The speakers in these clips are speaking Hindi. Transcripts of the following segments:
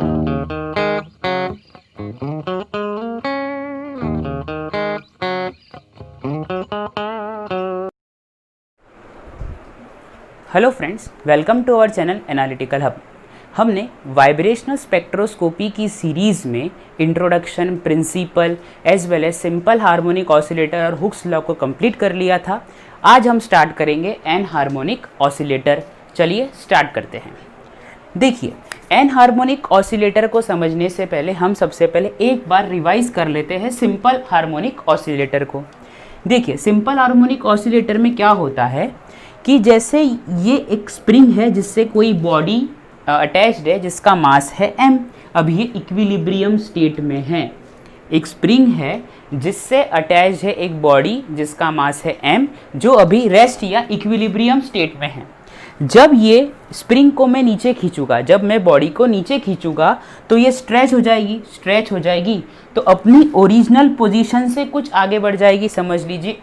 Hello friends, welcome to our channel analytical hub. हमने वाइब्रेशनल स्पेक्ट्रोस्कोपी की सीरीज़ में introduction, principle as well as simple harmonic oscillator और हुक्स लॉ को कंप्लीट कर लिया था। आज हम स्टार्ट करेंगे एन हार्मोनिक ऑसिलेटर। चलिए स्टार्ट करते हैं। देखिए, एन हार्मोनिक ऑसिलेटर को समझने से पहले हम सबसे पहले एक बार रिवाइज कर लेते हैं सिंपल हार्मोनिक ऑसिलेटर को। देखिए, सिंपल हार्मोनिक ऑसिलेटर में क्या होता है कि जैसे ये एक स्प्रिंग है जिससे कोई बॉडी अटैच्ड है जिसका मास है m। अब ये इक्विलिब्रियम स्टेट में है। एक स्प्रिंग है जिससे अटैच है एक बॉडी जिसका मास है m, जो अभी रेस्ट या इक्विलिब्रियम स्टेट में है। जब ये स्प्रिंग को मैं नीचे खींचूंगा, जब मैं बॉडी को नीचे खींचूंगा तो ये स्ट्रेच हो जाएगी तो अपनी ओरिजिनल पोजीशन से कुछ आगे बढ़ जाएगी। समझ लीजिए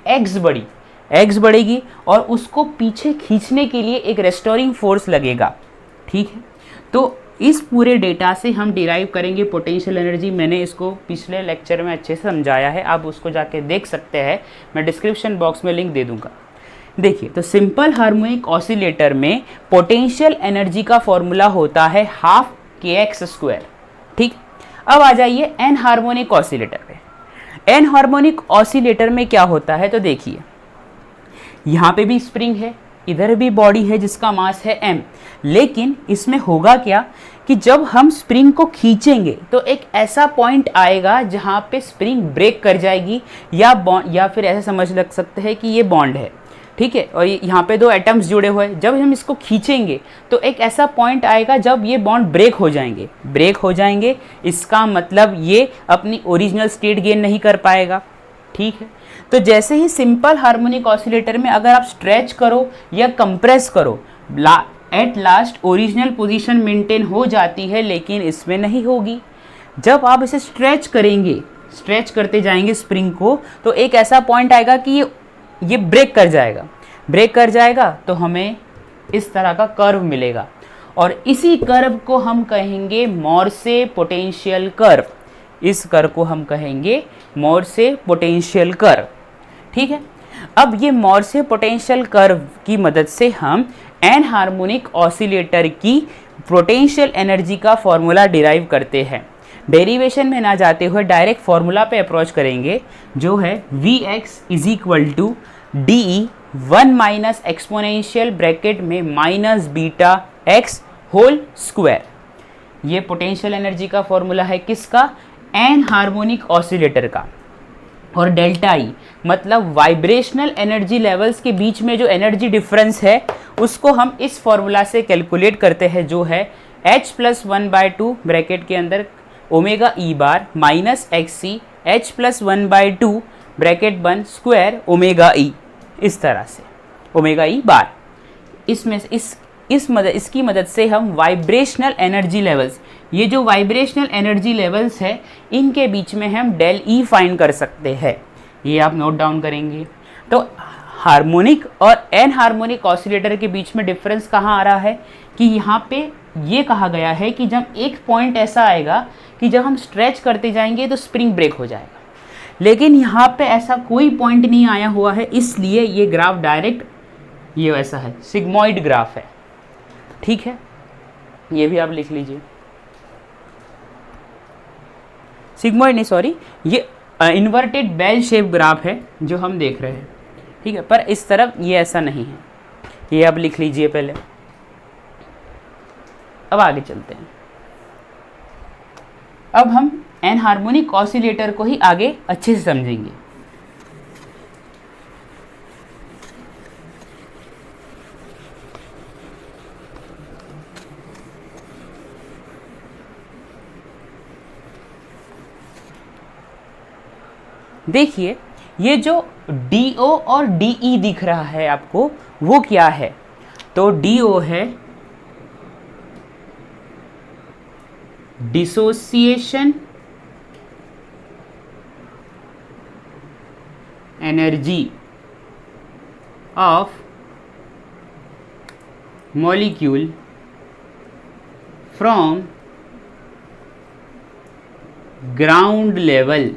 एक्स बढ़ेगी और उसको पीछे खींचने के लिए एक रेस्टोरिंग फोर्स लगेगा। ठीक है, तो इस पूरे डेटा से हम डिराइव करेंगे पोटेंशियल एनर्जी। मैंने इसको पिछले लेक्चर में अच्छे से समझाया है, आप उसको जाके देख सकते हैं, मैं डिस्क्रिप्शन बॉक्स में लिंक दे दूंगा। देखिए, तो सिंपल हार्मोनिक ऑसिलेटर में पोटेंशियल एनर्जी का फॉर्मूला होता है हाफ kx²। ठीक, अब आ जाइए एन हार्मोनिक ऑसिलेटर पे। एन हार्मोनिक ऑसिलेटर में क्या होता है, तो देखिए यहाँ पे भी स्प्रिंग है, इधर भी बॉडी है जिसका मास है m, लेकिन इसमें होगा क्या कि जब हम स्प्रिंग को खींचेंगे तो एक ऐसा पॉइंट आएगा जहाँ पे स्प्रिंग ब्रेक कर जाएगी या फिर ऐसा समझ लग सकते हैं कि ये बॉन्ड है। ठीक है, और यहाँ पे दो एटम्स जुड़े हुए हैं। जब हम इसको खींचेंगे तो एक ऐसा पॉइंट आएगा जब ये बॉन्ड ब्रेक हो जाएंगे। इसका मतलब ये अपनी ओरिजिनल स्टेट गेन नहीं कर पाएगा। ठीक है, तो जैसे ही सिंपल हार्मोनिक ऑसिलेटर में अगर आप स्ट्रेच करो या कंप्रेस करो, at last original position maintain हो जाती है, लेकिन इसमें नहीं होगी। जब आप इसे स्ट्रेच करते जाएंगे स्प्रिंग को, तो एक ऐसा पॉइंट आएगा कि ये ब्रेक कर जाएगा तो हमें इस तरह का कर्व मिलेगा, और इसी कर्व को हम कहेंगे मोर्से पोटेंशियल कर्व। इस कर्व को हम कहेंगे मोर्से पोटेंशियल कर्व। ठीक है, अब ये मोर्से पोटेंशियल कर्व की मदद से हम एन हार्मोनिक ऑसिलेटर की पोटेंशियल एनर्जी का फॉर्मूला डिराइव करते हैं। डेरिवेशन में ना जाते हुए डायरेक्ट फॉर्मूला पे अप्रोच करेंगे, जो है Vx = dE 1 minus exponential bracket में minus beta x whole square. ये पोटेंशियल एनर्जी का फॉर्मूला है किसका, एन हार्मोनिक ऑसिलेटर का। और डेल्टा ई मतलब वाइब्रेशनल एनर्जी लेवल्स के बीच में जो एनर्जी डिफरेंस है उसको हम इस फॉर्मूला से कैलकुलेट करते हैं, जो है h+1/2 ब्रैकेट के अंदर omega E bar minus XC h+1/2 bracket बन स्क्वायर ओमेगा ई। इस तरह से ओमेगा ई बार, इसमें इसकी मदद से हम वाइब्रेशनल एनर्जी लेवल्स, ये जो वाइब्रेशनल एनर्जी लेवल्स है इनके बीच में हम डेल ई फाइंड कर सकते हैं। ये आप नोट डाउन करेंगे। तो हार्मोनिक और एन हार्मोनिक ऑसिलेटर के बीच में डिफरेंस कहाँ आ रहा है कि यहाँ पे ये कहा गया है कि जब एक पॉइंट ऐसा आएगा कि जब हम स्ट्रेच करते जाएंगे तो स्प्रिंग ब्रेक हो जाएगा, लेकिन यहाँ पे ऐसा कोई पॉइंट नहीं आया हुआ है, इसलिए ये ग्राफ डायरेक्ट ये वैसा है, सिग्मॉइड ग्राफ है। ठीक है, ये भी आप लिख लीजिए। सिग्मॉइड नहीं, सॉरी, ये इन्वर्टेड बेल शेप ग्राफ है जो हम देख रहे हैं। ठीक है, पर इस तरफ ये ऐसा नहीं है, ये आप लिख लीजिए पहले। अब आगे चलते हैं। अब हम एन हार्मोनिक ऑसिलेटर को ही आगे अच्छे से समझेंगे। देखिए, ये जो DO और DE दिख रहा है आपको, वो क्या है, तो DO है dissociation energy of molecule from ground level.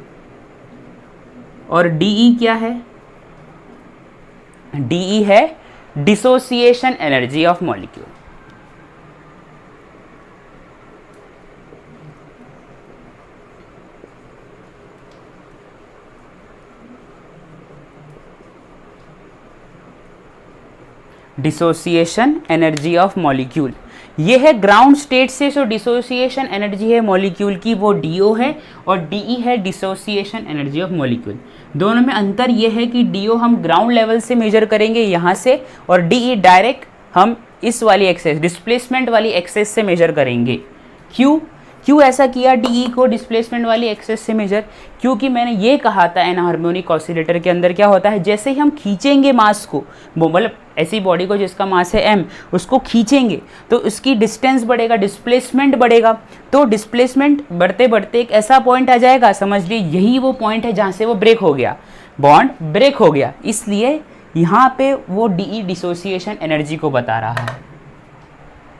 और डीई क्या है? डीई है dissociation energy of molecule. Dissociation energy of molecule ये है ग्राउंड स्टेट से। जो डिसोसिएशन एनर्जी है मॉलिक्यूल की वो डीओ है और डीई है डिसोसिएशन एनर्जी ऑफ मॉलिक्यूल। दोनों में अंतर ये है कि डीओ हम ग्राउंड लेवल से मेजर करेंगे यहाँ से, और डीई डायरेक्ट हम इस वाली एक्सेस डिस्प्लेसमेंट वाली एक्सेस से मेजर करेंगे। क्यों ऐसा किया डीई को डिस्प्लेसमेंट वाली एक्सेस से मेजर? क्योंकि मैंने ये कहा था एनहार्मोनिक ऑसिलेटर के अंदर क्या होता है, जैसे ही हम खींचेंगे मास को, मतलब ऐसी बॉडी को जिसका मास है m, उसको खींचेंगे तो उसकी डिस्टेंस बढ़ेगा, डिस्प्लेसमेंट बढ़ेगा। तो डिस्प्लेसमेंट बढ़ते बढ़ते एक ऐसा पॉइंट आ जाएगा, समझ लीजिए यही वो पॉइंट है जहाँ से वो ब्रेक हो गया, बॉन्ड ब्रेक हो गया। इसलिए यहाँ पे वो डीई डिसोसिएशन एनर्जी को बता रहा है।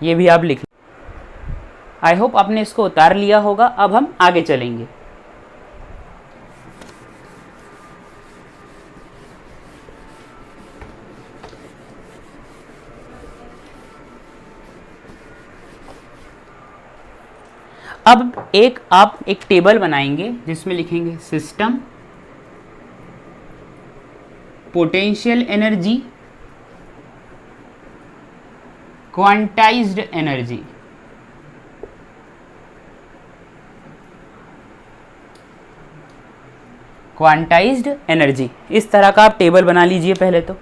ये भी आप लिख, आई होप आपने इसको उतार लिया होगा। अब हम आगे चलेंगे। अब आप एक टेबल बनाएंगे जिसमें लिखेंगे system potential energy, quantized energy. Quantized energy, इस तरह का आप टेबल बना लीजिए पहले तो।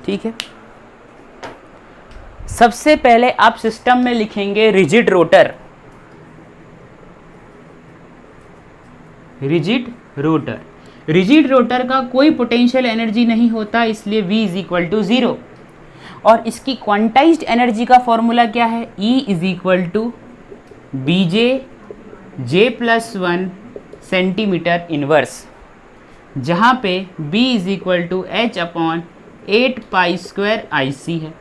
ठीक है, सबसे पहले आप सिस्टम में लिखेंगे rigid rotor. Rigid rotor, rigid rotor का कोई पोटेंशियल एनर्जी नहीं होता, इसलिए V इज इक्वल टू 0। और इसकी क्वांटाइज्ड एनर्जी का फॉर्मूला क्या है? E is equal to BJ+1 centimetre inverse, जहाँ पे B is equal to H/8π² है।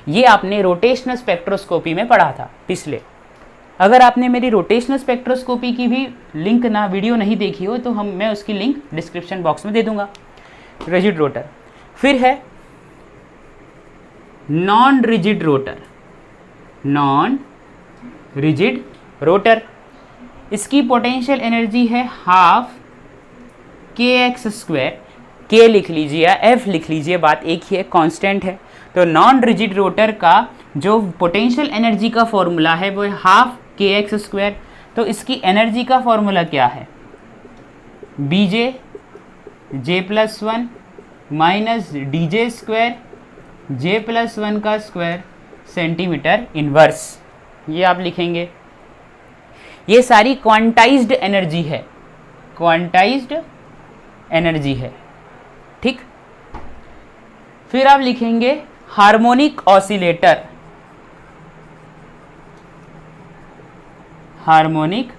ये आपने रोटेशनल स्पेक्ट्रोस्कोपी में पढ़ा था पिछले। अगर आपने मेरी रोटेशनल स्पेक्ट्रोस्कोपी की भी लिंक ना वीडियो नहीं देखी हो तो मैं उसकी लिंक डिस्क्रिप्शन बॉक्स में दे दूंगा। Rigid rotor. फिर है non rigid rotor. Non rigid rotor, इसकी पोटेंशियल एनर्जी है हाफ kx²। k लिख लीजिए या f लिख लीजिए, बात एक ही है, कांस्टेंट है। तो नॉन रिजिड रोटर का जो पोटेंशियल एनर्जी का फॉर्मूला है वो है हाफ kx²। तो इसकी एनर्जी का फॉर्मूला क्या है? BJ+1 माइनस DJ² J+1 का स्क्वायर सेंटीमीटर इनवर्स। ये आप लिखेंगे। ये सारी क्वांटाइज्ड एनर्जी है, क्वांटाइज्ड एनर्जी है। ठीक, फिर आप लिखेंगे harmonic oscillator. Harmonic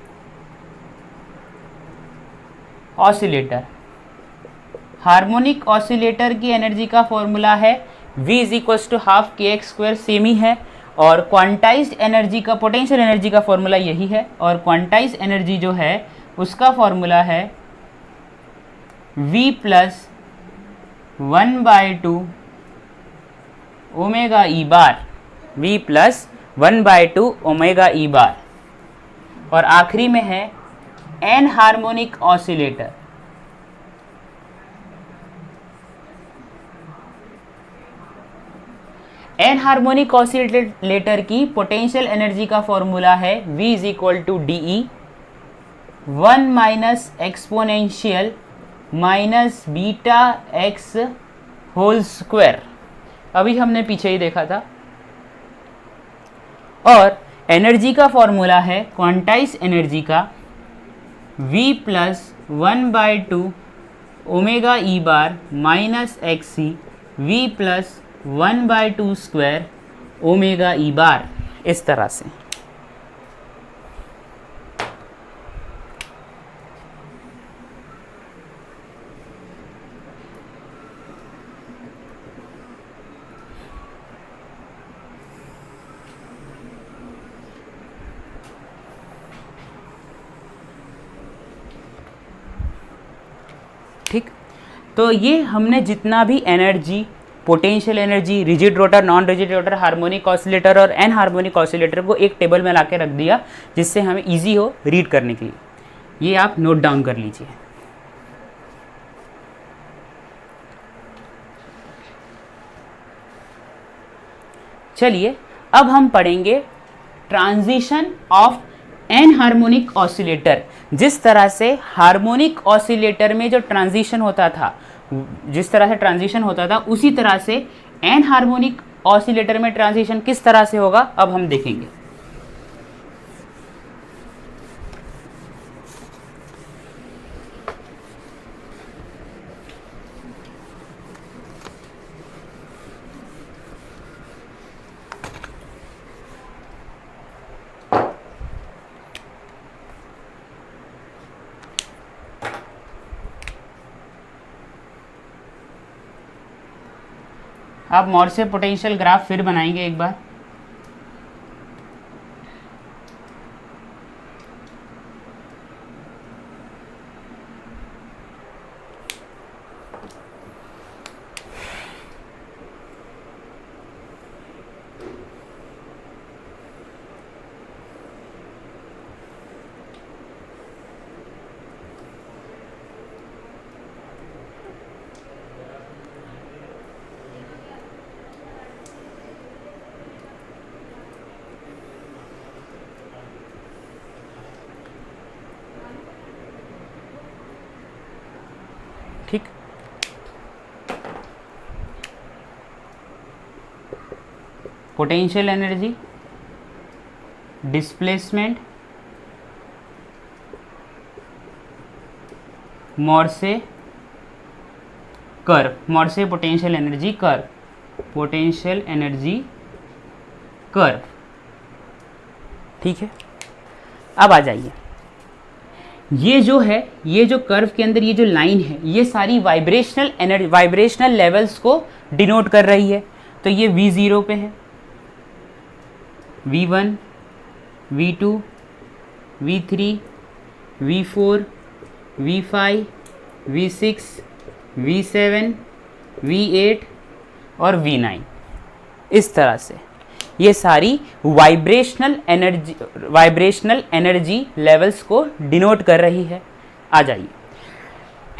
oscillator, harmonic oscillator की एनर्जी का फॉर्मूला है V is equal to half kx², same ही है। और क्वांटाइज्ड एनर्जी का, पोटेंशियल एनर्जी का फॉर्मूला यही है। और क्वांटाइज्ड एनर्जी जो है उसका फॉर्मूला है V+1/2 ओमेगा ई बार। V+1/2 ओमेगा ई बार। और आखिरी में है anharmonic oscillator. Anharmonic oscillator की पोटेंशियल एनर्जी का फॉर्मूला है V is equal to DE 1 minus exponential minus beta x whole square. अभी हमने पीछे ही देखा था। और एनर्जी का फॉर्मूला है क्वांटाइज एनर्जी का V+1/2 omega E bar minus XC V+1/2 square omega E bar. इस तरह से ठीक, तो ये हमने जितना भी energy, potential energy, rigid rotor, non rigid rotor, harmonic oscillator और एन हार्मोनिक ऑसिलेटर को एक टेबल में ला के रख दिया जिससे हमें ईजी हो रीड करने के लिए। ये आप नोट डाउन कर लीजिए। चलिए अब हम पढ़ेंगे transition of anharmonic oscillator. जिस तरह से हार्मोनिक ऑसिलेटर में जो ट्रांजिशन होता था, जिस तरह से ट्रांजिशन होता था, उसी तरह से एन हार्मोनिक ऑसिलेटर में ट्रांजिशन किस तरह से होगा अब हम देखेंगे। आप मॉर्से पोटेंशियल ग्राफ फिर बनाएंगे एक बार। ठीक, potential energy, displacement, Morse curve, Morse potential energy curve, potential energy curve. ठीक है, अब आ जाइए, ये जो है, ये जो कर्व के अंदर ये जो लाइन है, ये सारी वाइब्रेशनल एनर्जी, वाइब्रेशनल लेवल्स को डिनोट कर रही है। तो ये V0 पे है, V1, V2, V3, V4, V5, V6, V7, V8 और V9। इस तरह से ये सारी वाइब्रेशनल एनर्जी लेवल्स को डिनोट कर रही है। आ जाइए,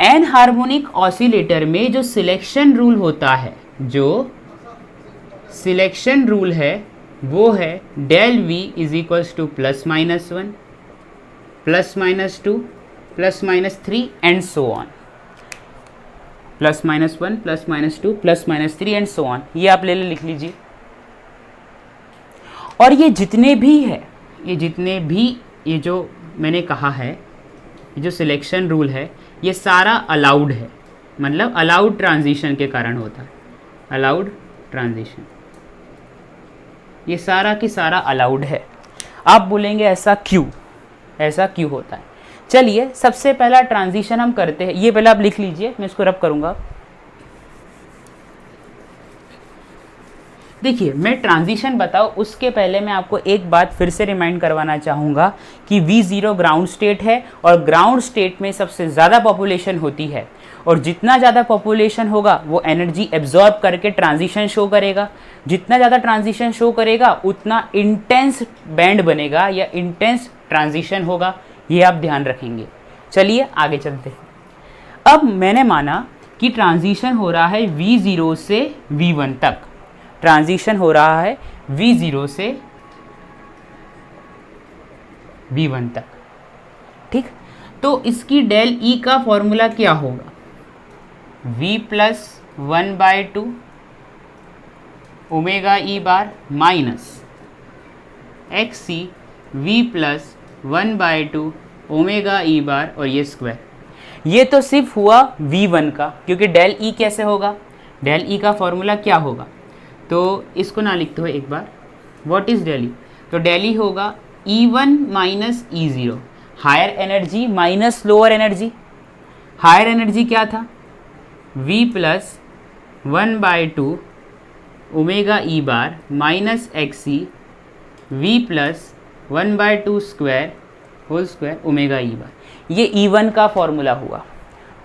एन हार्मोनिक ऑसिलेटर में जो सिलेक्शन रूल होता है, जो सिलेक्शन रूल है वो है del V is equals to +-1, +-2, +-3 and so on. +-1, +-2, +-3 and so on. ये आप लिख लीजिए। और ये जितने भी ये जो मैंने कहा है, ये जो सिलेक्शन रूल है, ये सारा अलाउड है, मतलब अलाउड ट्रांजिशन के कारण होता है, अलाउड ट्रांजिशन। ये सारा की सारा अलाउड है। आप बोलेंगे ऐसा क्यों होता है? चलिए सबसे पहला ट्रांजिशन हम करते हैं। ये पहले आप लिख लीजिए, मैं इसको रब करूँगा। देखिए, मैं ट्रांजिशन बताऊँ उसके पहले मैं आपको एक बात फिर से रिमाइंड करवाना चाहूँगा कि V0 ग्राउंड स्टेट है और ग्राउंड स्टेट में सबसे ज़्यादा पॉपुलेशन होती है, और जितना ज़्यादा पॉपुलेशन होगा वो एनर्जी एब्जॉर्ब करके ट्रांजिशन शो करेगा। जितना ज़्यादा ट्रांजिशन शो करेगा उतना इंटेंस बैंड बनेगा या इंटेंस ट्रांजिशन होगा। ये आप ध्यान रखेंगे। चलिए आगे चलते हैं। अब मैंने माना कि ट्रांजिशन हो रहा है V0 से V1 तक, ट्रांजिशन हो रहा है V0 से V1 तक। ठीक, तो इसकी डेल E का फॉर्मूला क्या होगा? V+1/2 omega E bar minus XC V+1/2 omega E bar और ये स्क्वायर। ये तो सिर्फ हुआ V1 का, क्योंकि डेल E कैसे होगा? डेल E का फॉर्मूला क्या होगा? तो इसको ना लिखते हो एक बार, व्हाट इज डेल ई? तो डेल ई होगा E1 minus E0, higher energy minus lower energy. Higher energy क्या था? V+1/2 omega E bar minus XC V+1/2 square whole square omega E bar. ये E1 का फॉर्मूला हुआ।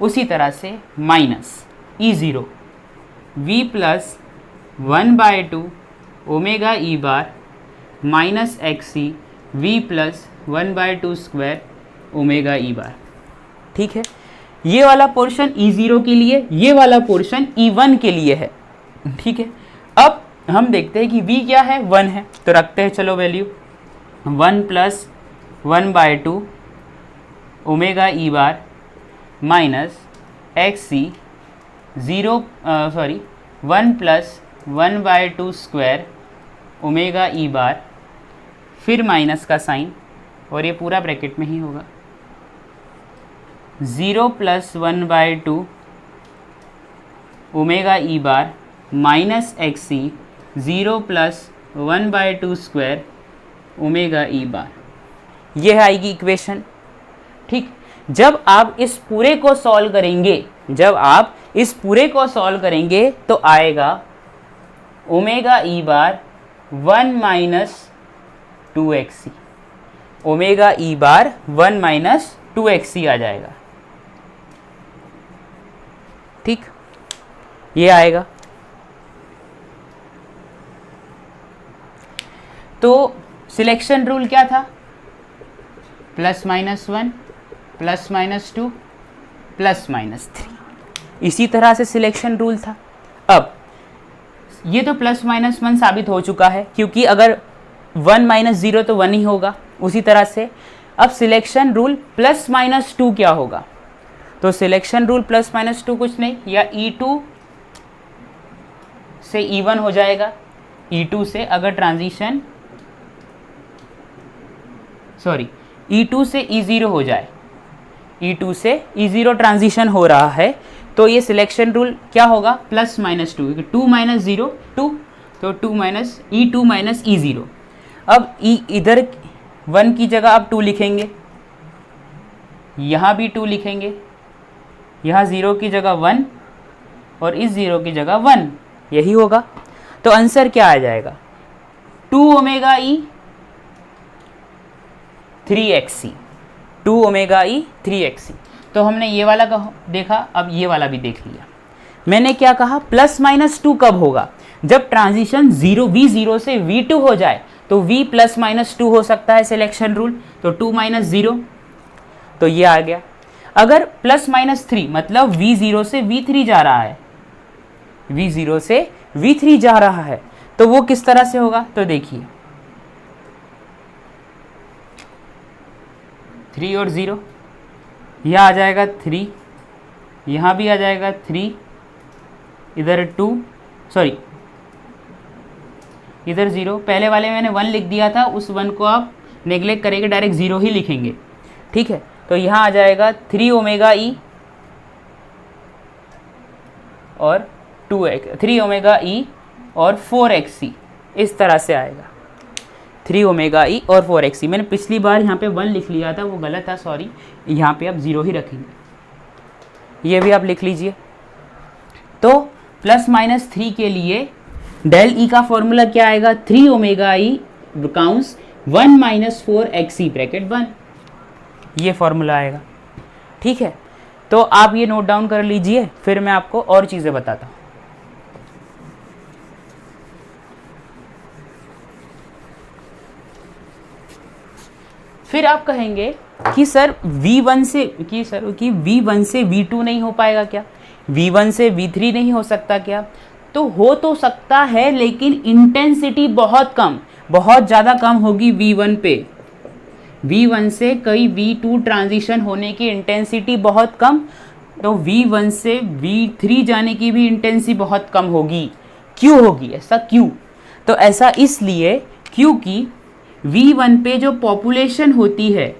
उसी तरह से minus E0 V plus 1/2 omega E bar minus XC V plus 1/2 square omega E bar. ठीक है, ये वाला पोर्शन E0 के लिए, ये वाला पोर्शन E1 के लिए है। ठीक है, अब हम देखते हैं कि V क्या है, 1 है, तो रखते हैं चलो value 1 plus 1/2 omega E bar minus XC 1 plus 1/2 square omega E bar, फिर माइनस का साइन और ये पूरा ब्रैकेट में ही होगा 0 plus 1/2 omega E bar minus XC 0 plus 1/2 square omega E bar. यह आएगी इक्वेशन। ठीक, जब आप इस पूरे को सॉल्व करेंगे, जब आप इस पूरे को सॉल्व करेंगे तो आएगा ओमेगा ई बार 1 माइनस 2XC, ओमेगा ई बार 1 माइनस 2XC आ जाएगा। ठीक, ये आएगा। तो सिलेक्शन रूल क्या था, +-1 +-2 +-3, इसी तरह से सिलेक्शन रूल था। अब ये तो +-1 साबित हो चुका है, क्योंकि अगर 1 - 0 तो 1 ही होगा। उसी तरह से अब सिलेक्शन रूल +-2 क्या होगा, तो सिलेक्शन रूल +-2 कुछ नहीं, या E2 से E1 हो जाएगा, E2 से अगर ट्रांजिशन E2 से E0 हो जाए, E2 से E0 ट्रांजिशन हो रहा है, तो ये सिलेक्शन रूल क्या होगा, +-2, 2 - 0 2, तो 2 - E2 - E0। अब इधर 1 की जगह अब 2 लिखेंगे, यहाँ भी 2 लिखेंगे, यहाँ 0 की जगह 1 और इस 0 की जगह 1, यही होगा। तो आंसर क्या आ जाएगा, 2 ओमेगा ई 3XC, 2 ओमेगा ई 3XC। तो हमने ये वाला देखा, अब ये वाला भी देख लिया। मैंने क्या कहा, +-2 कब होगा, जब ट्रांजिशन V0 से V2 हो जाए, तो V +-2 हो सकता है सिलेक्शन रूल, तो 2 - 0, तो ये आ गया। अगर +-3 मतलब V0 से V3 जा रहा है, V0 से V3 जा रहा है, तो वो किस तरह से होगा, तो देखिए 3 और 0, यह आ जाएगा 3, यहाँ भी आ जाएगा 3, इधर 2, इधर 0। पहले वाले में मैंने 1 लिख दिया था, उस 1 को आप नेग्लेक्ट करेंगे, डायरेक्ट 0 ही लिखेंगे। ठीक है, तो यहाँ आ जाएगा 3 ओमेगा ई और 3 ओमेगा ई और 4XC, इस तरह से आएगा 3 ओमेगा ई और 4XC। मैंने पिछली बार यहाँ पे 1 लिख लिया था, वो गलत था, सॉरी। यहाँ पे आप 0 ही रखेंगे, ये भी आप लिख लीजिए। तो +-3 के लिए डेल ई का फॉर्मूला क्या आएगा, 3 ओमेगा ई काउंट्स 1 - 4XC ब्रैकेट 1, ये फॉर्मूला आएगा। ठीक है, तो आप ये नोट डाउन कर लीजिए, फिर मैं आपको और चीज़ें बताता हूँ। फिर आप कहेंगे कि सर V1 से V2 नहीं हो पाएगा क्या, V1 से V3 नहीं हो सकता क्या? तो हो तो सकता है, लेकिन इंटेंसिटी बहुत कम, बहुत ज़्यादा कम होगी V1 पे। V1 से कई V2 ट्रांजिशन होने की इंटेंसिटी बहुत कम, तो V1 से V3 जाने की भी इंटेंसिटी बहुत कम होगी। क्यों होगी ऐसा, क्यों? तो ऐसा इसलिए क्योंकि V1 पे जो पॉपुलेशन होती है,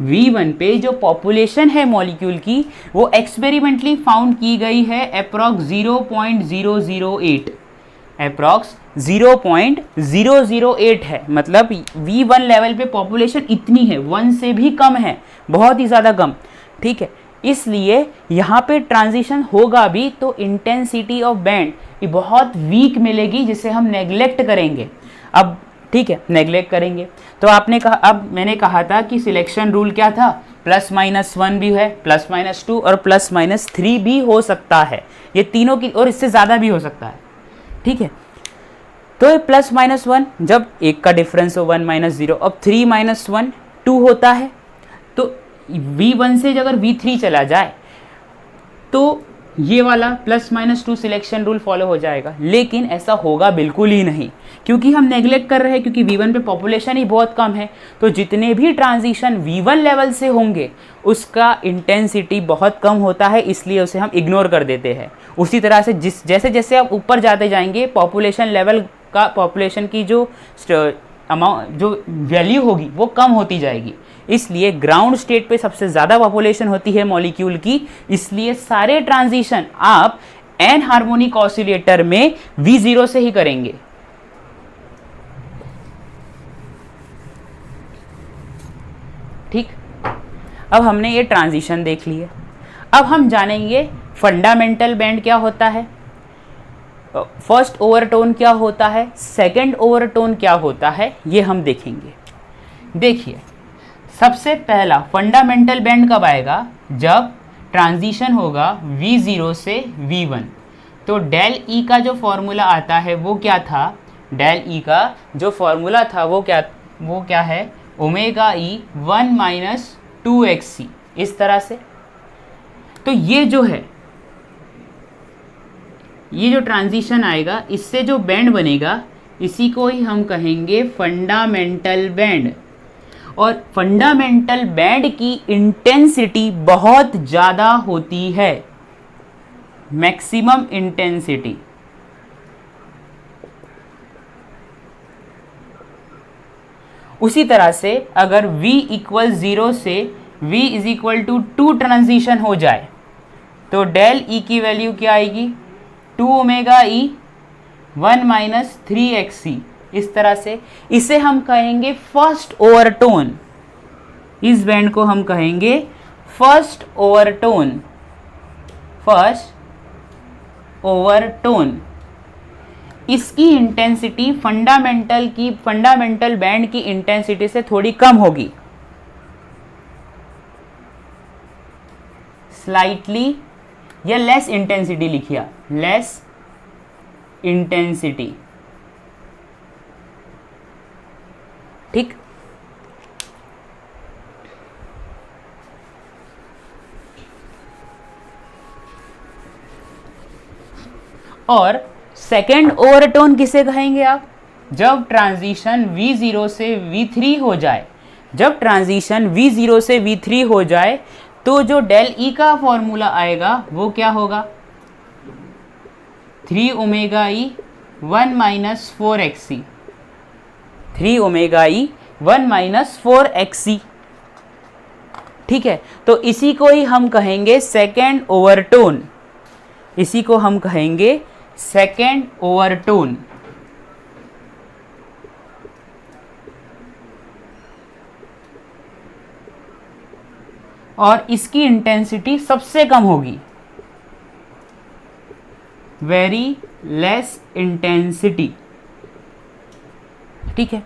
V1 पे जो पॉपुलेशन है मॉलिक्यूल की, वो एक्सपेरिमेंटली फाउंड की गई है अप्रॉक्स 0.008, अप्रॉक्स 0.008 है। मतलब V1 लेवल पे पॉपुलेशन इतनी है, 1 से भी कम है, बहुत ही ज़्यादा कम। ठीक है, इसलिए यहाँ पे ट्रांजिशन होगा भी तो इंटेंसिटी ऑफ बैंड ये बहुत वीक मिलेगी, जिसे हम नेग्लेक्ट करेंगे। अब ठीक है, नेग्लेक्ट करेंगे। तो आपने कहा, अब मैंने कहा था कि सिलेक्शन रूल क्या था, +-1 भी है, +-2 और +-3 भी हो सकता है, ये तीनों की, और इससे ज़्यादा भी हो सकता है। ठीक है, तो ये +-1 जब एक का डिफरेंस हो 1 - 0, अब 3 - 1 2 होता है, तो V1 से अगर V3 चला जाए तो ये वाला +-2 सिलेक्शन रूल फॉलो हो जाएगा, लेकिन ऐसा होगा बिल्कुल ही नहीं, क्योंकि हम नेग्लेक्ट कर रहे हैं, क्योंकि V1 पे पॉपुलेशन ही बहुत कम है, तो जितने भी ट्रांजिशन V1 लेवल से होंगे उसका इंटेंसिटी बहुत कम होता है, इसलिए उसे हम इग्नोर कर देते हैं। उसी तरह से जैसे जैसे आप ऊपर जाते जाएंगे पॉपुलेशन लेवल का, पॉपुलेशन की जो अमाउंट, जो वैल्यू होगी वो कम होती जाएगी, इसलिए ग्राउंड स्टेट पे सबसे ज़्यादा पॉपुलेशन होती है मॉलिक्यूल की, इसलिए सारे ट्रांजिशन आप एन हार्मोनिक ऑसिलेटर में V0 से ही करेंगे। ठीक, अब हमने ये ट्रांजिशन देख लिए, अब हम जानेंगे फंडामेंटल बैंड क्या होता है, फर्स्ट ओवरटोन क्या होता है, सेकंड ओवरटोन क्या होता है, ये हम देखेंगे। देखिए, सबसे पहला फंडामेंटल बैंड कब आएगा, जब ट्रांजिशन होगा V0 से V1। तो डेल ई का जो फॉर्मूला आता है वो क्या था, डेल ई का जो फॉर्मूला था वो क्या है, ओमेगा ई 1 - 2xc, इस तरह से। तो ये जो है, ये जो ट्रांजिशन आएगा, इससे जो बैंड बनेगा इसी को ही हम कहेंगे फंडामेंटल बैंड। और फंडामेंटल बैंड की इंटेंसिटी बहुत ज़्यादा होती है, मैक्सिमम इंटेंसिटी। उसी तरह से अगर V = 0 से V = 2 ट्रांजिशन हो जाए तो डेल E की वैल्यू क्या आएगी, 2 ओमेगा E 1 - 3xc, इस तरह से। इसे हम कहेंगे फर्स्ट ओवरटोन, इस बैंड को हम कहेंगे फर्स्ट ओवरटोन, फर्स्ट ओवरटोन। इसकी इंटेंसिटी फंडामेंटल बैंड की इंटेंसिटी से थोड़ी कम होगी, स्लाइटली, या लेस इंटेंसिटी लिखिए, लेस इंटेंसिटी। ठीक, और सेकेंड ओवरटोन किसे कहेंगे आप, जब ट्रांजिशन V0 से V3 हो जाए, जब ट्रांजिशन V0 से V3 हो जाए तो जो डेल E का फॉर्मूला आएगा वो क्या होगा, 3 omega E 1 - 4xc, 3 omega E 1 - 4xc। ठीक है, तो इसी को ही हम कहेंगे सेकेंड ओवरटोन, इसी को हम कहेंगे सेकेंड ओवरटोन। और इसकी इंटेंसिटी सबसे कम होगी, वेरी लेस इंटेंसिटी। ठीक है,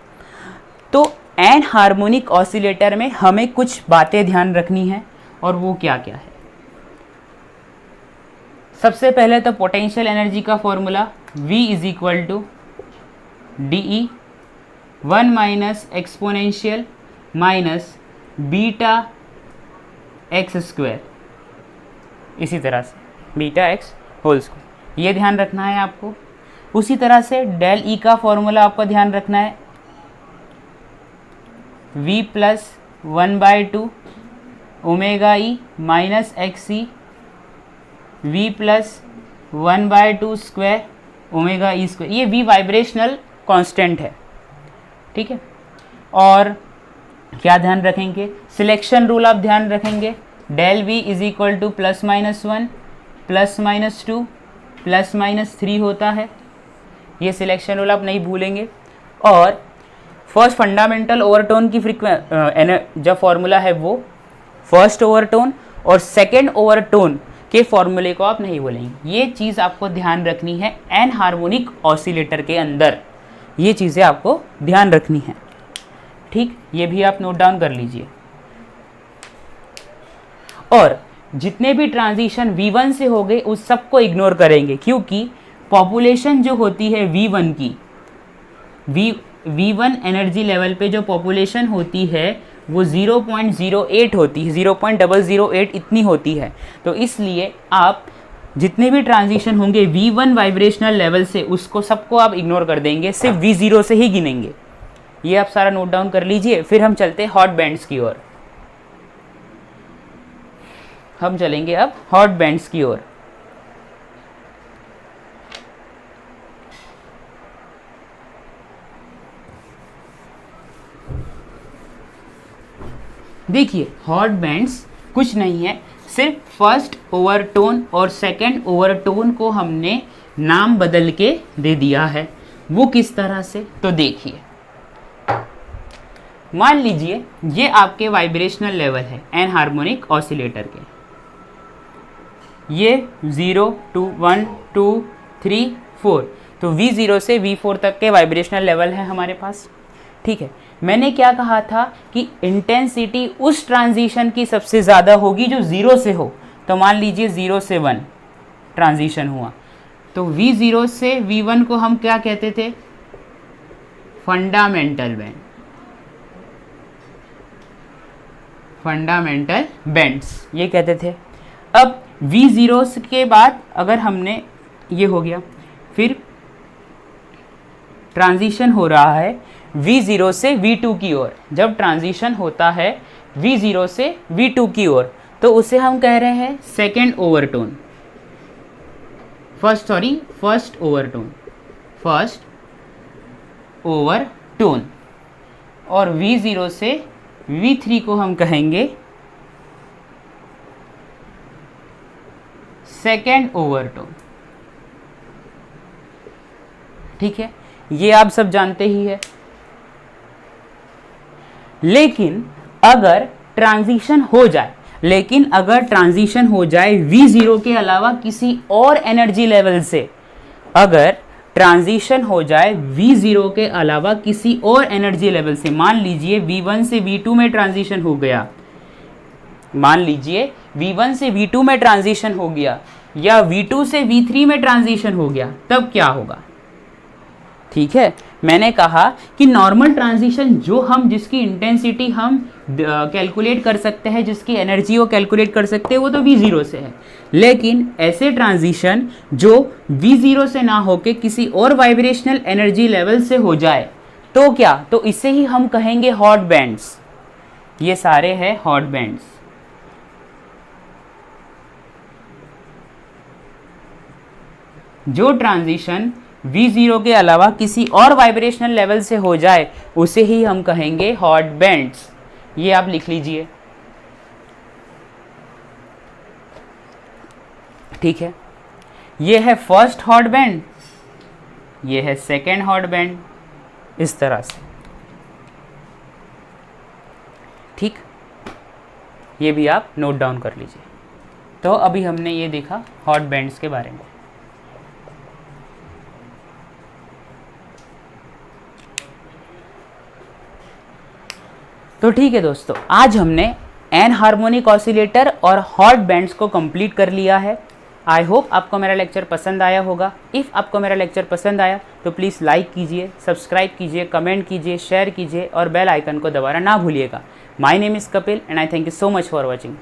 तो एन हार्मोनिक ऑसिलेटर में हमें कुछ बातें ध्यान रखनी है, और वो क्या क्या है। सबसे पहले तो पोटेंशियल एनर्जी का formula V = dE 1 - exponential minus beta x square, इसी तरह से बीटा एक्स होल स्क्वायर, ये ध्यान रखना है आपको। उसी तरह से डेल ई का फॉर्मूला आपको ध्यान रखना है, V + 1/2 omega e minus XC V + 1/2 square omega e square, ये V वाइब्रेशनल कांस्टेंट है। ठीक है, और क्या ध्यान रखेंगे, सिलेक्शन रूल आप ध्यान रखेंगे, डेल V = +-1 +-2 +-3 होता है, ये सिलेक्शन रूल आप नहीं भूलेंगे। और फर्स्ट फंडामेंटल ओवरटोन की जब फॉर्मूला है वो फर्स्ट ओवरटोन, और सेकेंड ओवरटोन के फॉर्मूले को आप नहीं बोलेंगे। ये चीज़ आपको ध्यान रखनी है एन हार्मोनिक ऑसिलेटर के अंदर, ये चीज़ें आपको ध्यान रखनी है। ठीक, ये भी आप नोट डाउन कर लीजिए। और जितने भी ट्रांजिशन V1 से हो गए उस सबको इग्नोर करेंगे, क्योंकि पॉपुलेशन जो होती है V1 की, V1 एनर्जी लेवल पे जो पॉपुलेशन होती है वो 0.08 होती है, 0.008 इतनी होती है। तो इसलिए आप जितने भी ट्रांजिशन होंगे V1 वाइब्रेशनल लेवल से उसको सबको आप इग्नोर कर देंगे, सिर्फ V0 से ही गिनेंगे। ये आप सारा नोट डाउन कर लीजिए। फिर हम चलते हैं हॉट बैंड्स की ओर। हम चलेंगे अब हॉट बैंड्स की ओर। देखिए हॉट बैंड्स कुछ नहीं है, सिर्फ फर्स्ट ओवरटोन और सेकंड ओवरटोन को हमने नाम बदल के दे दिया है। वो किस तरह से, तो देखिए मान लीजिए ये आपके वाइब्रेशनल लेवल है एन हार्मोनिक ऑसिलेटर के, ये 0 2 1 2 3 4, तो V0 से V4 तक के वाइब्रेशनल लेवल है हमारे पास। ठीक है, मैंने क्या कहा था कि इंटेंसिटी उस ट्रांजिशन की सबसे ज़्यादा होगी जो 0 से हो। तो मान लीजिए 0 से 1 ट्रांजिशन हुआ, तो V0 से V1 को हम क्या कहते थे, फंडामेंटल बैंड, फंडामेंटल बैंड्स ये कहते थे। अब V0 के बाद अगर हमने ये हो गया, फिर ट्रांजिशन हो रहा है V0 से V2 की ओर। जब ट्रांजिशन होता है V0 से V2 की ओर तो उसे हम कह रहे हैं second overtone, first overtone, first overtone. और V0 से V3 को हम कहेंगे सेकेंड ओवरटोन। ठीक है, ये आप सब जानते ही है। लेकिन अगर ट्रांजिशन हो जाए V0 के अलावा किसी और एनर्जी लेवल से, अगर ट्रांजिशन हो जाए V0 के अलावा किसी और एनर्जी लेवल से, मान लीजिए V1 से V2 में ट्रांजिशन हो गया, मान लीजिए V1 से V2 में ट्रांजिशन हो गया या V2 से V3 में ट्रांजिशन हो गया, तब क्या होगा। ठीक है, मैंने कहा कि नॉर्मल ट्रांजिशन जो हम जिसकी इंटेंसिटी हम कैलकुलेट कर सकते हैं, जिसकी एनर्जी को कैलकुलेट कर सकते हैं, वो तो V0 से है। लेकिन ऐसे ट्रांजिशन जो V0 से ना होके किसी और वाइब्रेशनल एनर्जी लेवल से हो जाए तो क्या, तो इसे ही हम कहेंगे हॉट बैंड्स। ये सारे हैं हॉट बैंड्स। जो ट्रांजिशन V0 के अलावा किसी और वाइब्रेशनल लेवल से हो जाए उसे ही हम कहेंगे हॉट बैंड्स। ये आप लिख लीजिए। ठीक है, ये है फर्स्ट हॉट बैंड, ये है सेकेंड हॉट बैंड, इस तरह से। ठीक, ये भी आप नोट डाउन कर लीजिए। तो अभी हमने ये देखा हॉट बैंड्स के बारे में। तो ठीक है दोस्तों, आज हमने एन हार्मोनिक ऑसिलेटर और हॉट बैंड्स को कंप्लीट कर लिया है। आई होप आपको मेरा लेक्चर पसंद आया होगा। इफ़ आपको मेरा लेक्चर पसंद आया तो प्लीज़ लाइक कीजिए, सब्सक्राइब कीजिए, कमेंट कीजिए, शेयर कीजिए और बेल आइकन को दबाना ना भूलिएगा। My name is Kapil and I thank you so much for watching.